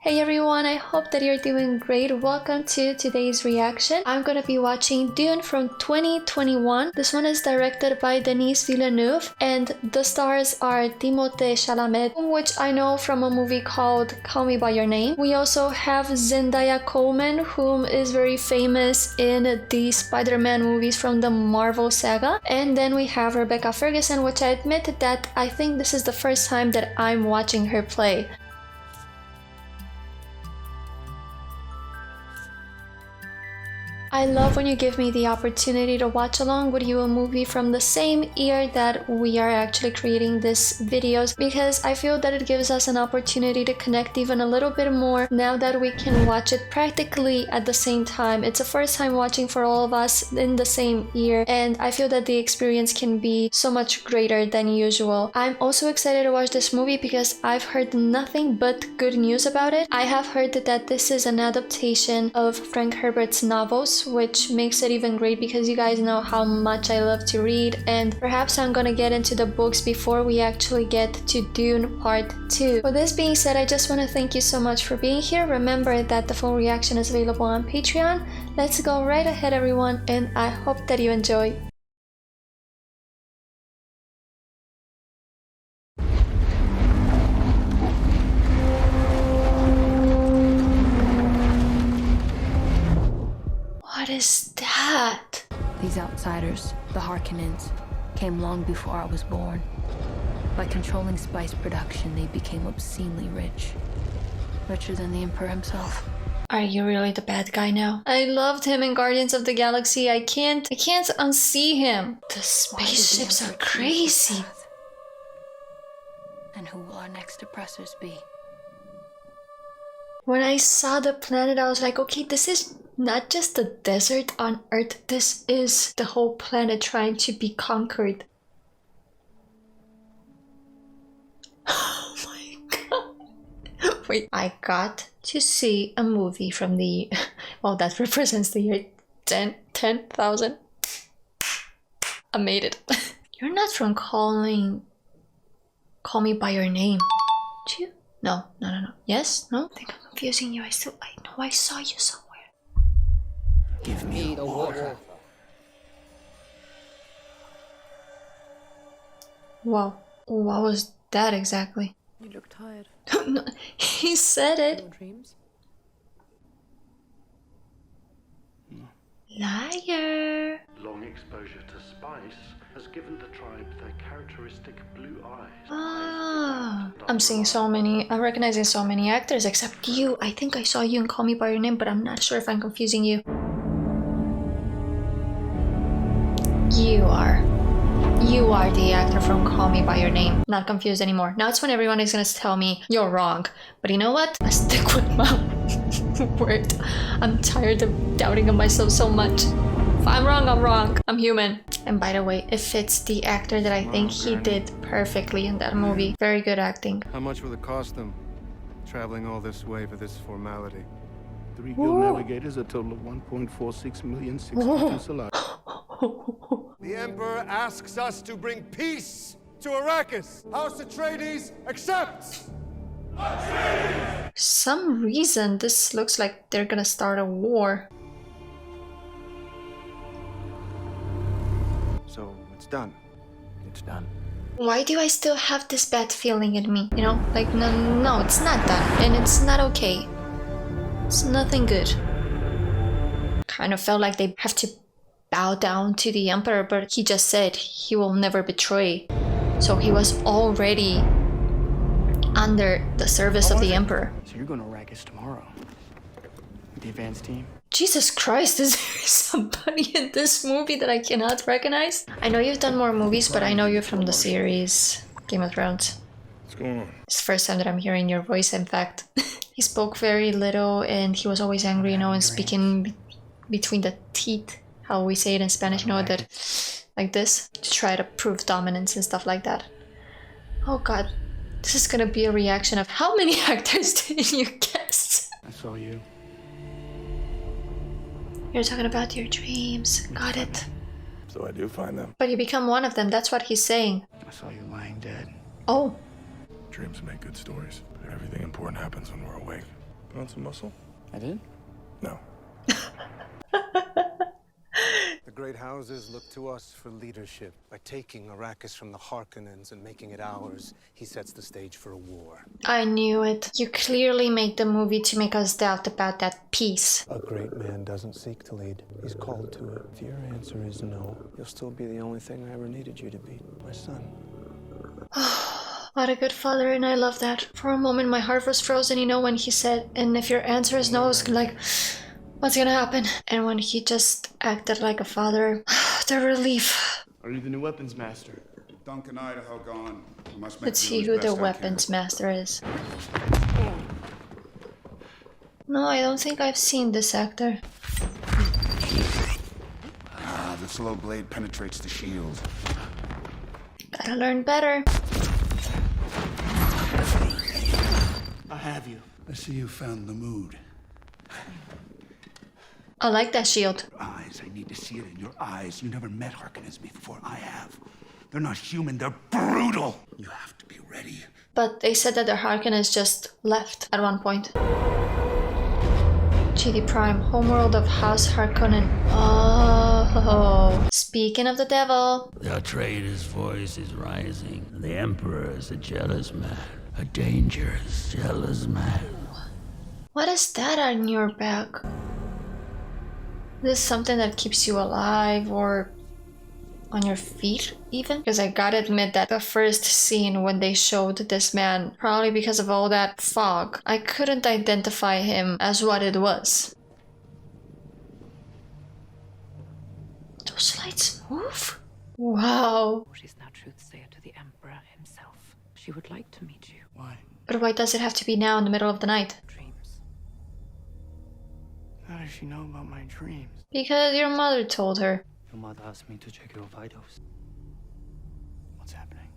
Hey everyone, I hope that you're doing great. Welcome to today's reaction. I'm gonna be watching Dune from 2021. This one is directed by Denis Villeneuve and the stars are Timothée Chalamet, which I know from a movie called Call Me By Your Name. We also have Zendaya Coleman, whom is very famous in the Spider-Man movies from the Marvel saga. And then we have Rebecca Ferguson, which I admit that I think this is the first time that I'm watching her play. I love when you give me the opportunity to watch along with you a movie from the same year that we are actually creating these videos, because I feel that it gives us an opportunity to connect even a little bit more now that we can watch it practically at the same time. It's a first time watching for all of us in the same year, and I feel that the experience can be so much greater than usual. I'm also excited to watch this movie because I've heard nothing but good news about it. I have heard that this is an adaptation of Frank Herbert's novels, which makes it even great because you guys know how much I love to read, and perhaps I'm gonna get into the books before we actually get to Dune Part 2. With this being said, I just want to thank you so much for being here. Remember that the full reaction is available on Patreon. Let's go right ahead everyone, and I hope that you enjoy. What is that? These outsiders, the Harkonnens, came long before I was born. By controlling spice production, they became obscenely rich. Richer than the Emperor himself. Are you really the bad guy now? I loved him in Guardians of the Galaxy. I can't unsee him. The spaceships are crazy. And who will our next oppressors be? When I saw the planet, I was like, okay, this is not just the desert on Earth, this is the whole planet trying to be conquered. Oh my god. Wait, I got to see a movie from the... well, that represents the year 10,000. I made it. You're not from Call Me By Your Name. Did you? No. Yes? No? I think I'm confusing you. I know I saw you somewhere. Give me the water. Wow. What was that exactly? You look tired. No, he said it. No dreams? Liar. Long exposure to spice has given the tribe their characteristic blue eyes. Ah, I'm recognizing so many actors except you. I think I saw you in Call Me By Your Name, but I'm not sure if I'm confusing you. You are the actor from Call Me By Your Name. Not confused anymore. Now it's when everyone is gonna tell me you're wrong. But you know what? I stick with my word. I'm tired of doubting on myself so much. If I'm wrong, I'm wrong. I'm human. And by the way, it fits the actor that I think he did perfectly in that movie. Very good acting. How much will it cost them, traveling all this way for this formality? 3 guild navigators, a total of 1.46 million, 62 salari. The Emperor asks us to bring peace to Arrakis. House Atreides, accept! For some reason, this looks like they're gonna start a war. So, it's done. It's done. Why do I still have this bad feeling in me? You know, like, no, it's not done, and it's not okay. It's nothing good. Kind of felt like they have to bow down to the Emperor, but he just said he will never betray. So he was already under the service of the Emperor. So you're going to Arrakis tomorrow with the advance team? Jesus Christ, is there somebody in this movie that I cannot recognize? I know you've done more movies, but I know you from the series Game of Thrones. What's going on? It's the first time that I'm hearing your voice, in fact. He spoke very little and he was always angry, you know, and speaking between the teeth. How we say it in Spanish, you know, that like this, to try to prove dominance and stuff like that. Oh god, this is gonna be a reaction of how many actors did you guess? I saw you. You're talking about your dreams, got it. So I do find them. But you become one of them, that's what he's saying. I saw you lying dead. Oh. Dreams make good stories, but everything important happens when we're awake. Want some muscle? I did? No. The great houses look to us for leadership. By taking Arrakis from the Harkonnens and making it ours, he sets the stage for a war. I knew it. You clearly made the movie to make us doubt about that peace. A great man doesn't seek to lead. He's called to it. If your answer is no, you'll still be the only thing I ever needed you to be. My son. What a good father, and I love that. For a moment my heart was frozen, you know, when he said, and if your answer is no, it's like, what's gonna happen? And when he just acted like a father, the relief. Are you the new weapons master? Duncan, Idaho gone. I must make Let's see who the weapons master is. No, I don't think I've seen this actor. Ah, the slow blade penetrates the shield. Gotta learn better. I have you. I see you found the mood. I like that shield. Eyes, I need to see it in your eyes. You never met Harkonnens before. I have. They're not human, they're brutal. You have to be ready. But they said that the Harkonnens just left at one point. GD Prime, homeworld of House Harkonnen. Oh, speaking of the devil. The Atreides' voice is rising. The Emperor is a jealous man. A dangerous, jealous man. What is that on your back? Is this something that keeps you alive or on your feet even? Because I gotta admit that the first scene when they showed this man, probably because of all that fog, I couldn't identify him as what it was. Those lights move? Wow. She's now truthsayer to the Emperor himself. She would like to meet you. Why? But why does it have to be now in the middle of the night? Dreams. How does she know about my dreams? Because your mother told her. Your mother asked me to check your vitals. What's happening?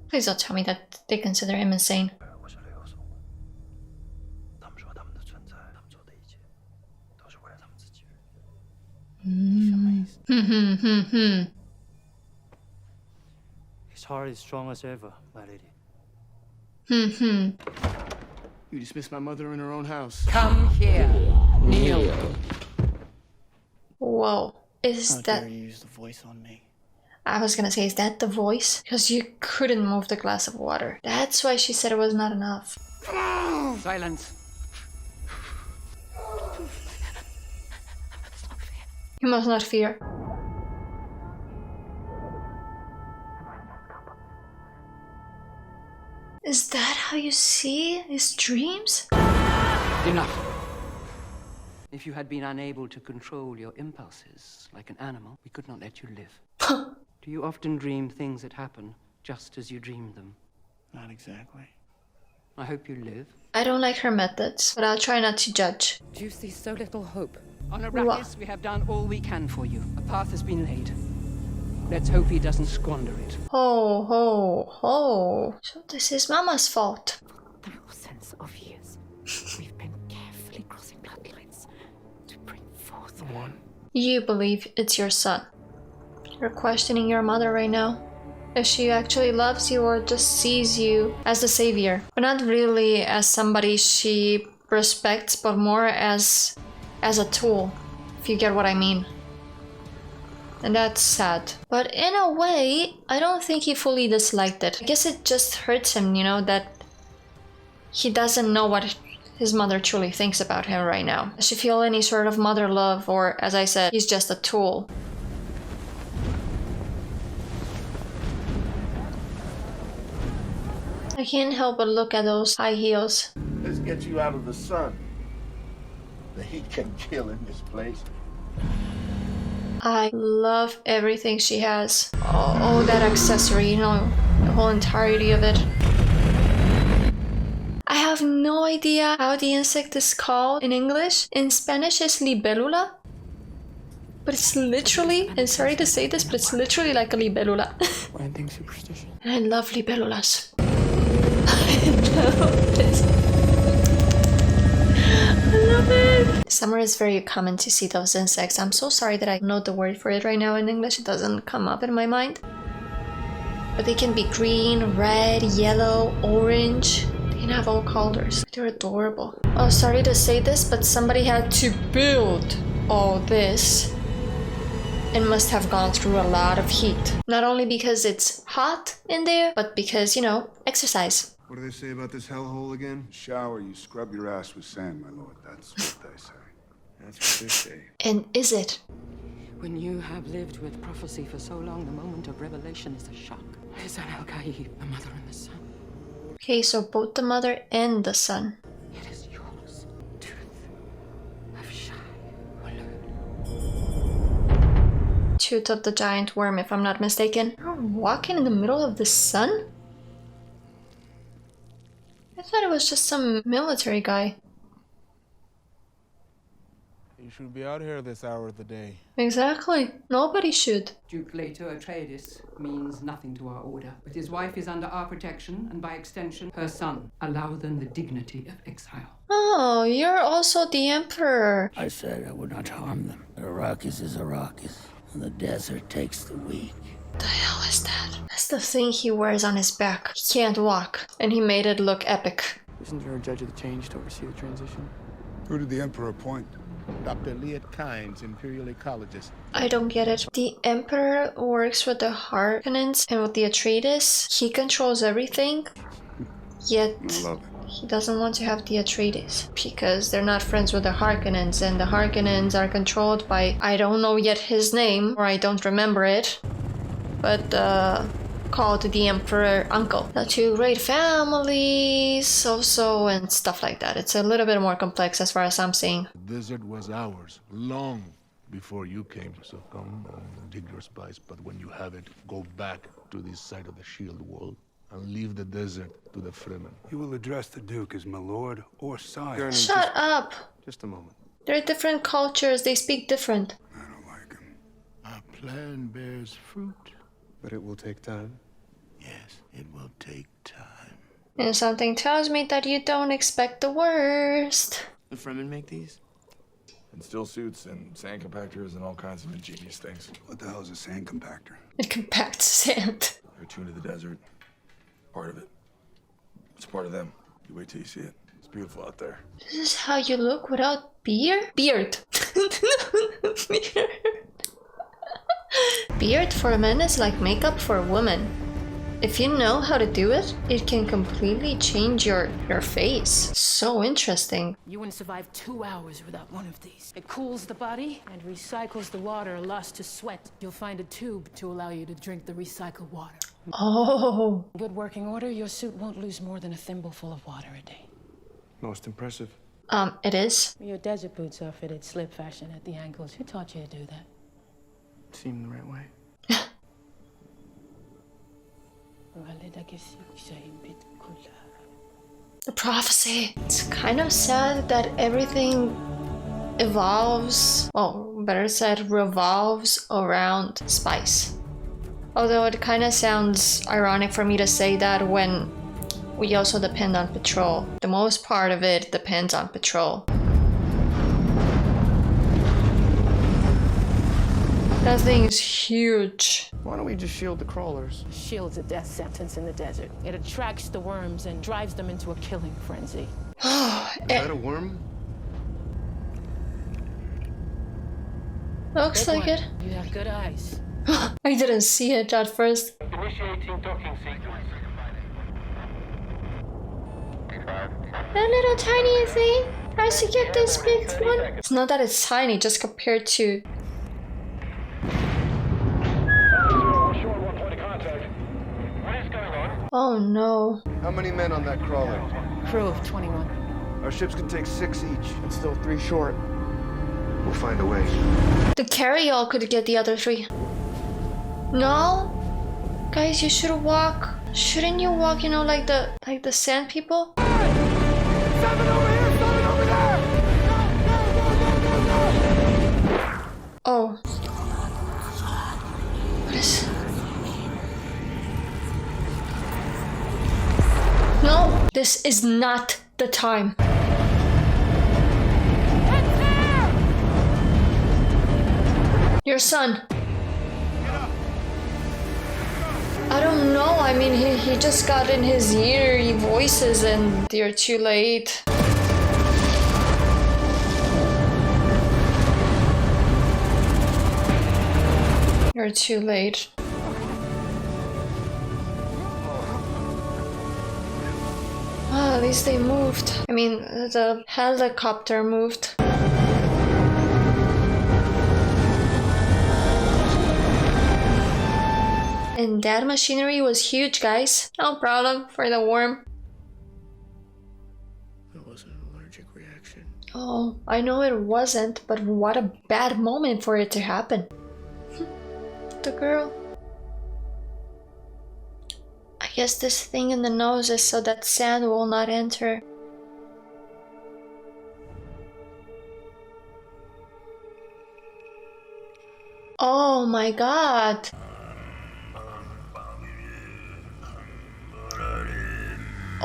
Please don't tell me that they consider him insane. His heart is strong as ever, my lady. You dismissed my mother in her own house. Come here. Kneel. Whoa. Is How that... dare you use the voice on me? I was gonna say, is that the voice? Because you couldn't move the glass of water. That's why she said it was not enough. Silence. You must not fear. Is that how you see his dreams? Enough. If you had been unable to control your impulses like an animal, we could not let you live. Do you often dream things that happen just as you dreamed them? Not exactly. I hope you live. I don't like her methods, but I'll try not to judge. Do you see so little hope? On Arrakis, we have done all we can for you. A path has been laid. Let's hope he doesn't squander it. Ho, ho, ho. So this is Mama's fault. Thousands of years, we've been carefully crossing bloodlines to bring forth one. You believe it's your son. You're questioning your mother right now. If she actually loves you or just sees you as the savior. But not really as somebody she respects, but more as a tool, if you get what I mean. And that's sad. But in a way, I don't think he fully disliked it. I guess it just hurts him, you know, that he doesn't know what his mother truly thinks about him right now. Does she feel any sort of mother love, or as I said, he's just a tool? I can't help but look at those high heels. Let's get you out of the sun. The heat can kill in this place. I love everything she has. Oh, that accessory, you know, the whole entirety of it. I have no idea how the insect is called in English. In Spanish it's libélula. But it's literally, and sorry to say this, but it's literally like a libélula. Branden superstition. And I love libélulas. I love it. I love it! Summer is very common to see those insects. I'm so sorry that I don't know the word for it right now in English. It doesn't come up in my mind. But they can be green, red, yellow, orange. They can have all colors. They're adorable. Oh, sorry to say this, but somebody had to build all this. It must have gone through a lot of heat. Not only because it's hot in there, but because, you know, exercise. What do they say about this hellhole again? Shower, you scrub your ass with sand, my lord. That's what they say. That's what they say. And is it? When you have lived with prophecy for so long, the moment of revelation is a shock. Is that Al-Kaib, the mother and the son? Okay, so both the mother and the son. It is yours. Truth of Shai Walud. Tooth of the giant worm, if I'm not mistaken. You're walking in the middle of the sun? I thought it was just some military guy. You should be out here this hour of the day. Exactly. Nobody should. Duke Leto Atreides means nothing to our order, but his wife is under our protection, and by extension, her son. Allow them the dignity of exile. Oh, you're also the emperor. I said I would not harm them. Arrakis is Arrakis, and the desert takes the weak. What the hell is that? That's the thing he wears on his back. He can't walk, and he made it look epic. Isn't there a judge of the change to oversee the transition? Who did the Emperor appoint? Dr. Liet Kynes, Imperial Ecologist. I don't get it. The emperor works with the Harkonnens and with the Atreides. He controls everything, yet he doesn't want to have the Atreides because they're not friends with the Harkonnens, and the Harkonnens are controlled by, I don't know yet his name, or I don't remember it, but called the Emperor Uncle. The two great families also, and stuff like that. It's a little bit more complex as far as I'm seeing. The desert was ours long before you came, so come and dig your spice. But when you have it, go back to this side of the shield wall and leave the desert to the Fremen. You will address the Duke as my lord or sire. Shut up! Just a moment. They're different cultures, they speak different. I don't like him. Our plan bears fruit. But it will take time. Yes, it will take time. And something tells me that you don't expect the worst. The Fremen make these? And still suits and sand compactors and all kinds of ingenious things. What the hell is a sand compactor? It compacts sand. They're attuned to the desert. Part of it. It's part of them. You wait till you see it. It's beautiful out there. This is how you look without beard? Beard. Beard. Beard for men is like makeup for women. If you know how to do it, it can completely change your face. So interesting. You wouldn't survive 2 hours without one of these. It cools the body and recycles the water lost to sweat. You'll find a tube to allow you to drink the recycled water. Oh. In good working order, your suit won't lose more than a thimbleful of water a day. Most impressive. It is. Your desert boots are fitted slip fashion at the ankles. Who taught you to do that? Seemed the right way. The prophecy. It's kind of sad that everything evolves, well, better said, revolves around spice. Although it kind of sounds ironic for me to say that when we also depend on petrol. The most part of it depends on petrol. That thing is huge. Why don't we just shield the crawlers? Shield's a death sentence in the desert. It attracts the worms and drives them into a killing frenzy. Is that a worm? Looks like it. You have good eyes. I didn't see it at first. Initiating docking sequence. That little tiny thing tries to get this big one. It's not that it's tiny, just compared to... Oh no. How many men on that crawler? Crew of 21. Our ships can take 6 each. It's still 3 short. We'll find a way. The carry-all could get the other 3. No? Guys, you should walk. Shouldn't you walk, you know, like the sand people? Seven over here! Seven over there! Oh. What is... No, this is not the time. Your son. I don't know. I mean, he just got in his eerie voices and you're too late. You're too late. Ah, at least they moved. I mean, the helicopter moved. And that machinery was huge, guys. No problem for the worm. It wasn't an allergic reaction. Oh, I know it wasn't, but what a bad moment for it to happen. The girl. I guess this thing in the nose is so that sand will not enter. Oh my god.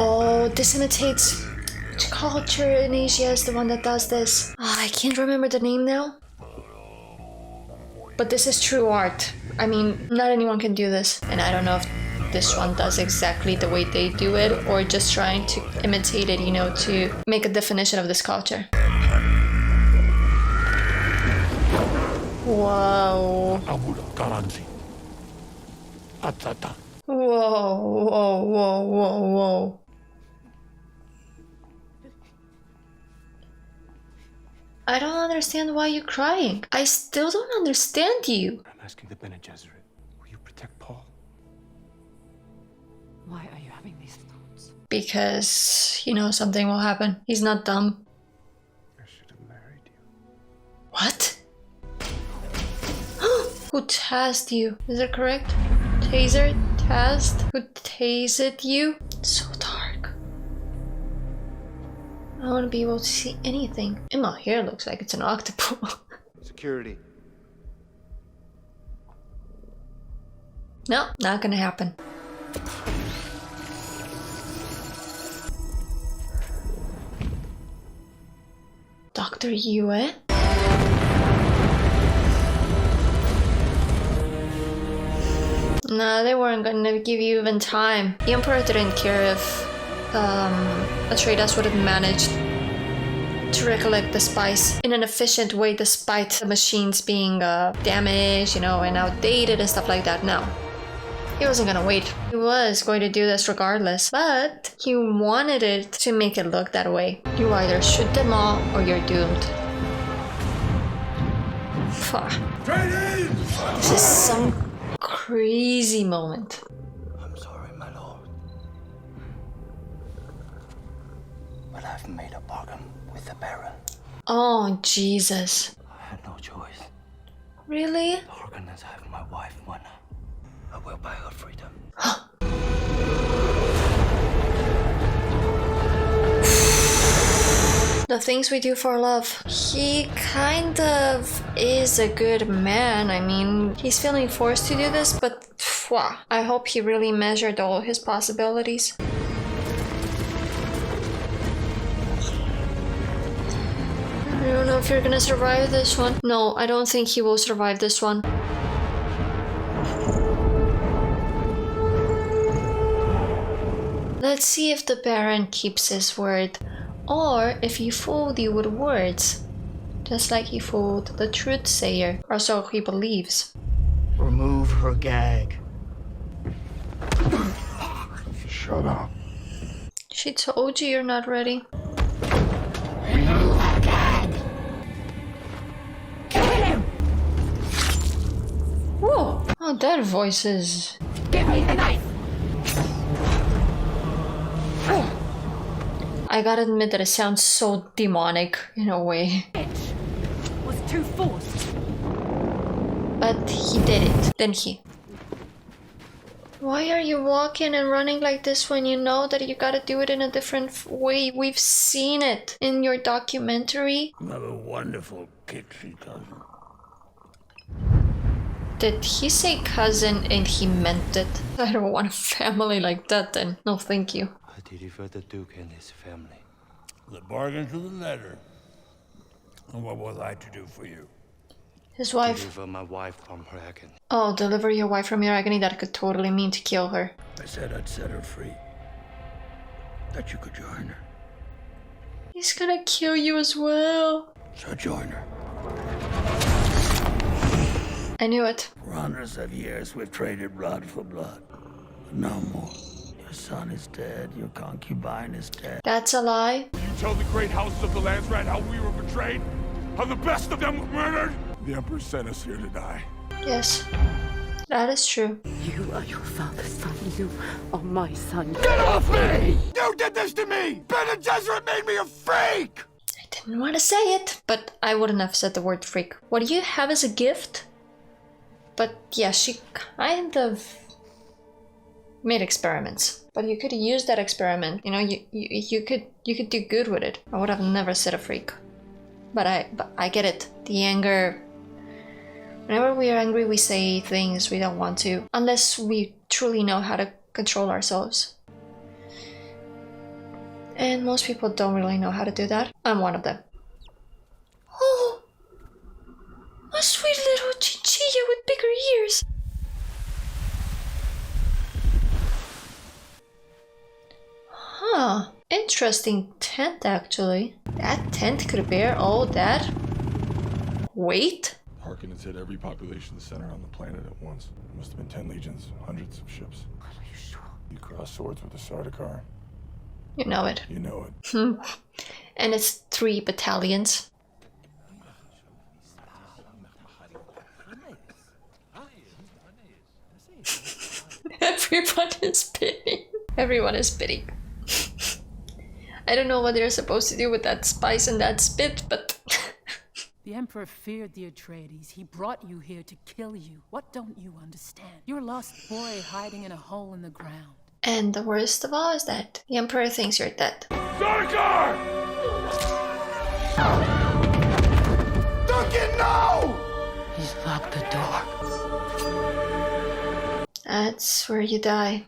Oh, this imitates which culture in Asia is the one that does this? Oh, I can't remember the name now. But this is true art. I mean, not anyone can do this. And I don't know if this one does exactly the way they do it or just trying to imitate it, you know, to make a definition of this culture. Whoa. Whoa, whoa, whoa, whoa, whoa. I don't understand why you're crying. I still don't understand you. I'm asking the Bene Gesserit. Will you protect Paul? Why are you having these thoughts? Because, you know, something will happen. He's not dumb. I should have married you. What? Who tased you? Is that correct? Taser? Tased? Who tased you? It's so dark. I don't want to be able to see anything. And my hair looks like it's an octopus. Security. No, not gonna happen. Dr. Yue? No, they weren't gonna give you even time. The Emperor didn't care if Atreides would have managed to recollect the spice in an efficient way despite the machines being damaged, you know, and outdated and stuff like that. No. He wasn't gonna wait. He was going to do this regardless, but he wanted it to make it look that way. You either shoot them all or you're doomed. This is some crazy moment. I'm sorry, my lord. But I've made a bargain with the Baron. Oh, Jesus. I had no choice. Really? The Harkonnens have my wife, Mana. I will buy her freedom. The things we do for love. He kind of is a good man. I mean, he's feeling forced to do this, but I hope he really measured all his possibilities. I don't know if you're gonna survive this one. No, I don't think he will survive this one. Let's see if the Baron keeps his word, or if he fooled you with words, just like he fooled the truth sayer, or so he believes. Remove her gag. Shut up. She told you you're not ready. Remove her gag. Kill him! Whoa! Oh, that voice is... Give me the knife! I gotta admit that it sounds so demonic in a way. Bitch was too forced. But he did it, didn't he? Why are you walking and running like this when you know that you gotta do it in a different way? We've seen it in your documentary. You have a wonderful kitchen cousin. Did he say cousin and he meant it? I don't want a family like that then. No, thank you. I deliver the Duke and his family. The bargain to the letter. And what was I to do for you? His wife. Deliver my wife from her agony. Oh, deliver your wife from your agony? That could totally mean to kill her. I said I'd set her free. That you could join her. He's gonna kill you as well. So join her. I knew it. For hundreds of years, we've traded blood for blood. But no more. Your son is dead. Your concubine is dead. That's a lie. Will you tell the great houses of the Landsrat how we were betrayed? How the best of them were murdered? The Emperor sent us here to die. Yes. That is true. You are your father's son. You are my son. Get off me! You did this to me! Bene Gesserit made me a freak! I didn't want to say it, but I wouldn't have said the word freak. What do you have as a gift? But yeah, she kind of made experiments. But you could use that experiment. You know, you could do good with it. I would have never said a freak. But I get it. The anger. Whenever we are angry, we say things we don't want to, unless we truly know how to control ourselves. And most people don't really know how to do that. I'm one of them. Oh, a sweet little chinchilla with bigger ears. Huh, interesting tent actually. That tent could bear all that weight? Harkonnens hit every population center on the planet at once. There must have been 10 legions, hundreds of ships. Are you sure? You cross swords with the Sardaukar. You know it. You know it. And it's 3 battalions. Everyone is bidding. Everyone is bidding. I don't know what they're supposed to do with that spice and that spit, but... The Emperor feared the Atreides. He brought you here to kill you. What don't you understand? You're a lost boy hiding in a hole in the ground. And the worst of all is that the Emperor thinks you're dead. Sardaukar! Duncan, no! He's locked the door. That's where you die.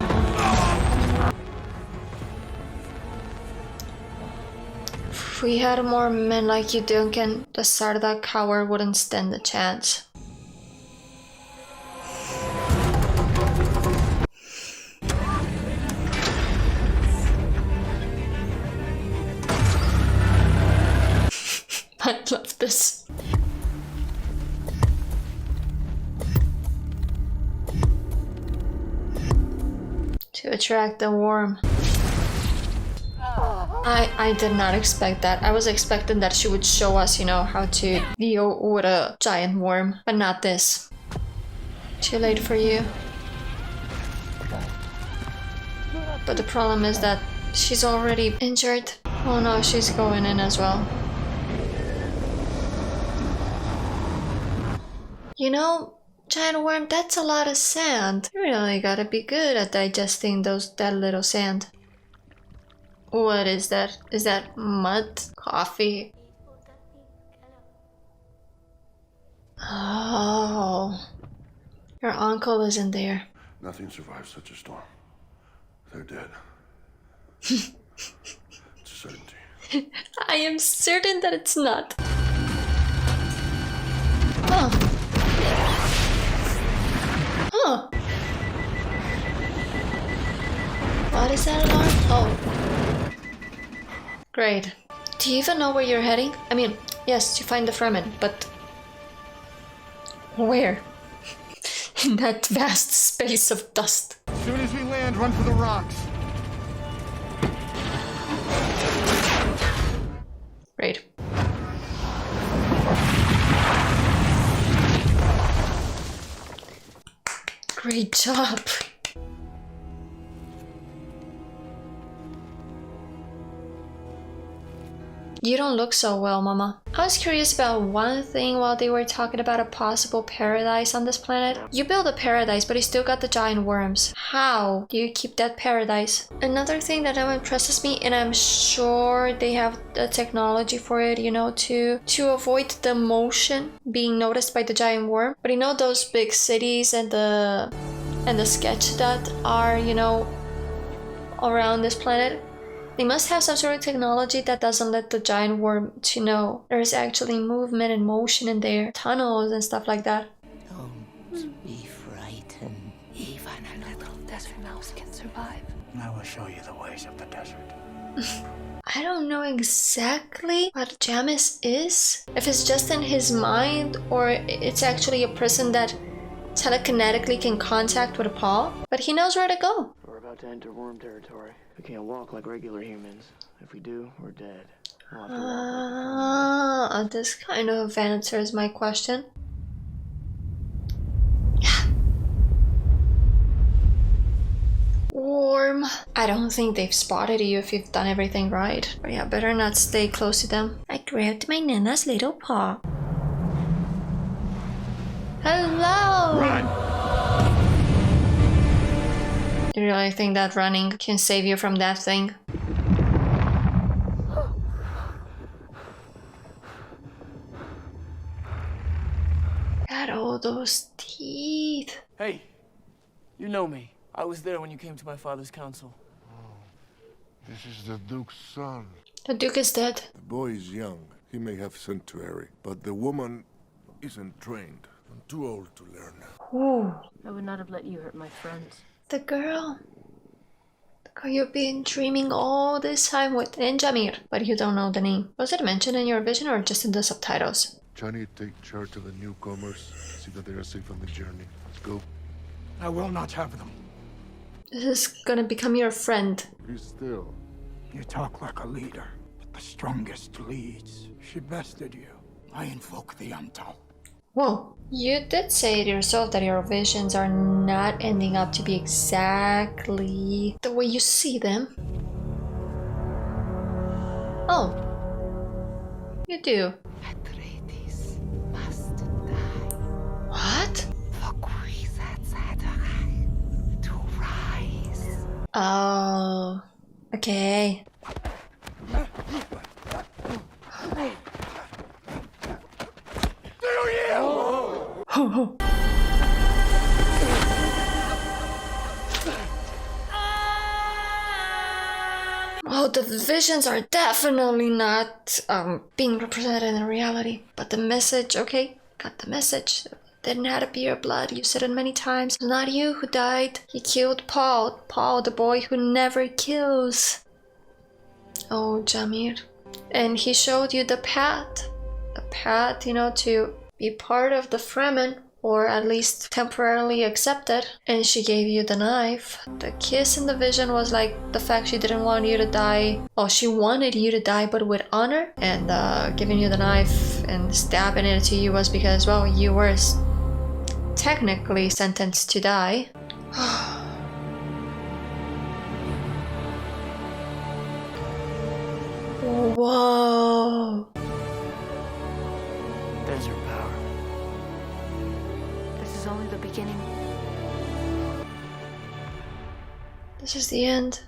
If we had more men like you, Duncan, the Sardaukar wouldn't stand a chance. I love this. To attract the worm. I did not expect that. I was expecting that she would show us, you know, how to deal with a giant worm, but not this. Too late for you. But the problem is that she's already injured. Oh no, she's going in as well. You know, giant worm, that's a lot of sand. You really gotta be good at digesting that little sand. What is that? Is that mud? Coffee? Oh. Your uncle isn't there. Nothing survives such a storm. They're dead. It's a certainty. I am certain that it's not. Huh. Huh. What is that alarm? Oh. Great. Do you even know where you're heading? I mean, yes, to find the Fremen, but... where? In that vast space of dust. As soon as we land, run for the rocks. Great. Great job. You don't look so well, Mama. I was curious about one thing while they were talking about a possible paradise on this planet. You build a paradise, but you still got the giant worms. How do you keep that paradise? Another thing that impresses me, and I'm sure they have the technology for it, you know, to avoid the motion being noticed by the giant worm. But you know those big cities and the sketch that are, you know, around this planet? They must have some sort of technology that doesn't let the giant worm to know there's actually movement and motion in there, tunnels and stuff like that. Don't be frightened. Even a little desert mouse can survive. I will show you the ways of the desert. I don't know exactly what Jamis is. If it's just in his mind or it's actually a person that telekinetically can contact with Paul, but he knows where to go. We're about to enter worm territory. We can't walk like regular humans. If we do, we're dead. We'll have to walk This kind of answers my question. Worm. I don't think they've spotted you if you've done everything right. But yeah, better not stay close to them. I grabbed my Nana's little paw. Hello! Run! You really think that running can save you from that thing? Got all those teeth. Hey, you know me. I was there when you came to my father's council. This is the Duke's son. The Duke is dead. The boy is young. He may have sanctuary, but the woman isn't trained. I'm too old to learn. Ooh. I would not have let you hurt my friends. The girl. The girl you've been dreaming all this time with in Jamir, but you don't know the name. Was it mentioned in your vision or just in the subtitles? Johnny, take charge of the newcomers. See that they are safe on the journey. Let's go. I will not have them. This is gonna become your friend. Be still. You talk like a leader, but the strongest leads. She bested you. I invoke the Untold. Whoa. You did say it yourself that your visions are not ending up to be exactly the way you see them. Oh. You do. Atreides must die. What? To rise. Oh. Okay. Oh, the visions are definitely not being represented in reality. But the message, okay, got the message. Didn't have to be your blood. You said it many times. It's not you who died. He killed Paul. Paul, the boy who never kills. Oh, Jamir. And he showed you the path. The path, you know, to be part of the Fremen, or at least temporarily accept it. And she gave you the knife. The kiss in the vision was like the fact she didn't want you to die. Oh, she wanted you to die, but with honor. And giving you the knife and stabbing it to you was because, well, you were technically sentenced to die. Whoa. Desert power. This is only the beginning. This is the end.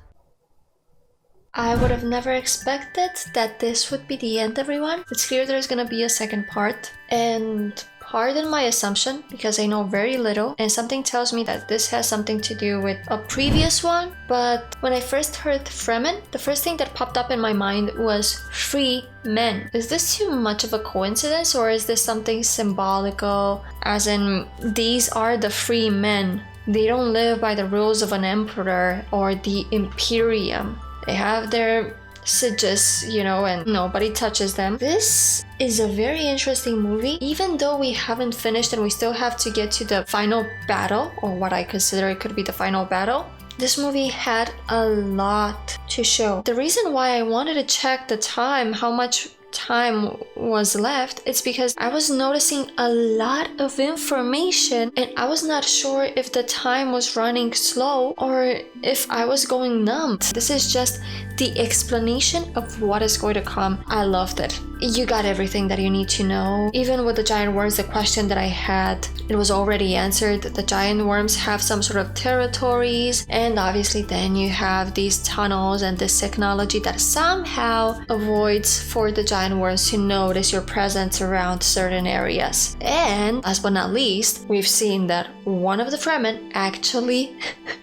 I would have never expected that this would be the end, everyone. It's clear there's gonna be a second part, and pardon my assumption because I know very little, and something tells me that this has something to do with a previous one. But when I first heard Fremen, the first thing that popped up in my mind was free men. Is this too much of a coincidence, or is this something symbolical, as in these are the free men? They don't live by the rules of an emperor or the Imperium. They have their sieges, you know, and nobody touches them. This is a very interesting movie, even though we haven't finished and we still have to get to the final battle, or what I consider it could be the final battle. This movie had a lot to show. The reason why I wanted to check the time, how much time was left, it's because I was noticing a lot of information and I was not sure if the time was running slow or if I was going numb. This is just the explanation of what is going to come. I loved it. You got everything that you need to know. Even with the giant worms, the question that I had, it was already answered. The giant worms have some sort of territories, and obviously then you have these tunnels and this technology that somehow avoids for the giant giant worms to notice your presence around certain areas. And last but not least, we've seen that one of the Fremen actually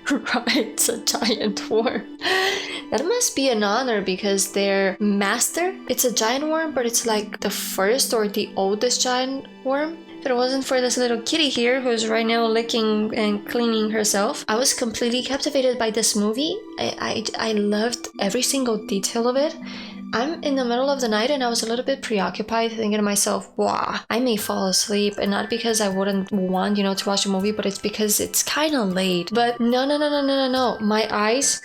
rides a giant worm. That must be an honor because their master, it's a giant worm, but it's like the first or the oldest giant worm. If it wasn't for this little kitty here who's right now licking and cleaning herself, I was completely captivated by this movie. I loved every single detail of it. I'm in the middle of the night and I was a little bit preoccupied thinking to myself, wow, I may fall asleep, and not because I wouldn't want, to watch a movie, but it's because it's kind of late. But no. My eyes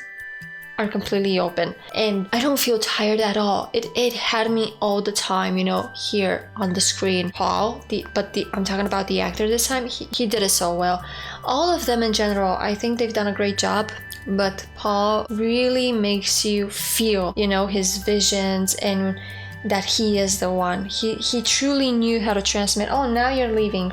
are completely open and I don't feel tired at all. It had me all the time, here on the screen. Paul, I'm talking about the actor this time, he did it so well. All of them in general, I think they've done a great job. But Paul really makes you feel, his visions and that he is the one. He truly knew how to transmit. Oh, now you're leaving.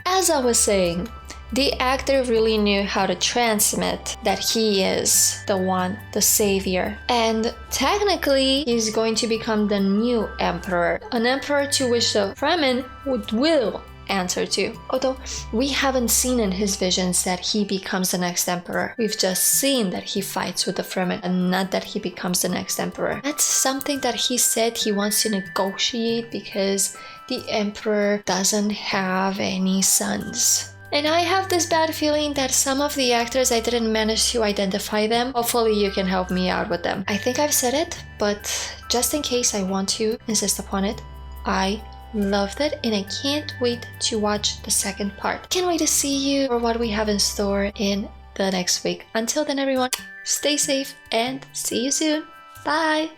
As I was saying, the actor really knew how to transmit that he is the one, the savior. And technically, he's going to become the new emperor. An emperor to which the Fremen will answer to. Although we haven't seen in his visions that he becomes the next emperor. We've just seen that he fights with the Fremen and not that he becomes the next emperor. That's something that he said he wants to negotiate because the emperor doesn't have any sons. And I have this bad feeling that some of the actors, I didn't manage to identify them. Hopefully you can help me out with them. I think I've said it, but just in case I want to insist upon it, I loved it and I can't wait to watch the second part. Can't wait to see you for what we have in store in the next week. Until then, everyone, stay safe and see you soon. Bye!